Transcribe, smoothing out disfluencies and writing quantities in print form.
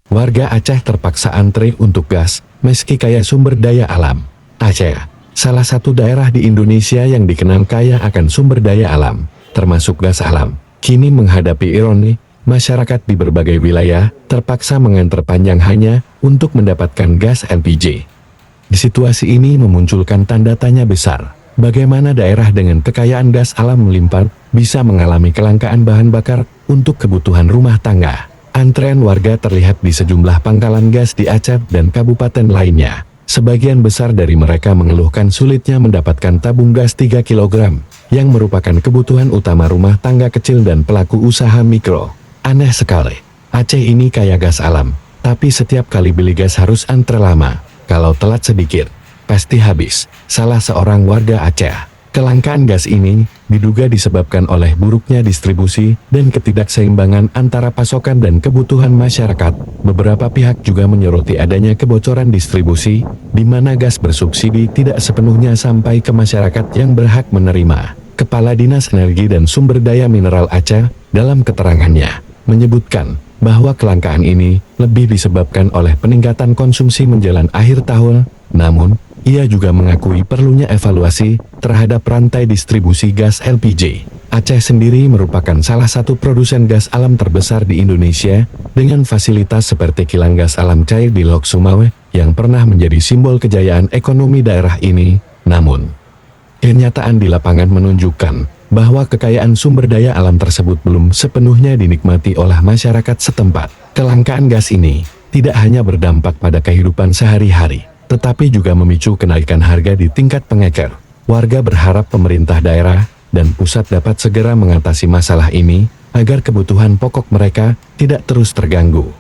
Warga Aceh terpaksa antre untuk gas, meski kaya sumber daya alam. Aceh, salah satu daerah di Indonesia yang dikenal kaya akan sumber daya alam, termasuk gas alam, kini menghadapi ironi, masyarakat di berbagai wilayah terpaksa mengantre panjang hanya untuk mendapatkan gas LPG. Di situasi ini memunculkan tanda tanya besar, bagaimana daerah dengan kekayaan gas alam melimpah bisa mengalami kelangkaan bahan bakar untuk kebutuhan rumah tangga. Antrean warga terlihat di sejumlah pangkalan gas di Aceh dan kabupaten lainnya. Sebagian besar dari mereka mengeluhkan sulitnya mendapatkan tabung gas 3 kg, yang merupakan kebutuhan utama rumah tangga kecil dan pelaku usaha mikro. Aneh sekali, Aceh ini kaya gas alam, tapi setiap kali beli gas harus antre lama. Kalau telat sedikit, pasti habis. Salah seorang warga Aceh. Kelangkaan gas ini diduga disebabkan oleh buruknya distribusi dan ketidakseimbangan antara pasokan dan kebutuhan masyarakat. Beberapa pihak juga menyoroti adanya kebocoran distribusi, di mana gas bersubsidi tidak sepenuhnya sampai ke masyarakat yang berhak menerima. Kepala Dinas Energi dan Sumber Daya Mineral Aceh, dalam keterangannya, menyebutkan bahwa kelangkaan ini lebih disebabkan oleh peningkatan konsumsi menjelang akhir tahun. Namun, ia juga mengakui perlunya evaluasi terhadap rantai distribusi gas LPG. Aceh sendiri merupakan salah satu produsen gas alam terbesar di Indonesia, dengan fasilitas seperti kilang gas alam cair di Lok Sumawe, yang pernah menjadi simbol kejayaan ekonomi daerah ini. Namun, kenyataan di lapangan menunjukkan bahwa kekayaan sumber daya alam tersebut belum sepenuhnya dinikmati oleh masyarakat setempat. Kelangkaan gas ini tidak hanya berdampak pada kehidupan sehari-hari, tetapi juga memicu kenaikan harga di tingkat pengecer. Warga berharap pemerintah daerah dan pusat dapat segera mengatasi masalah ini, agar kebutuhan pokok mereka tidak terus terganggu.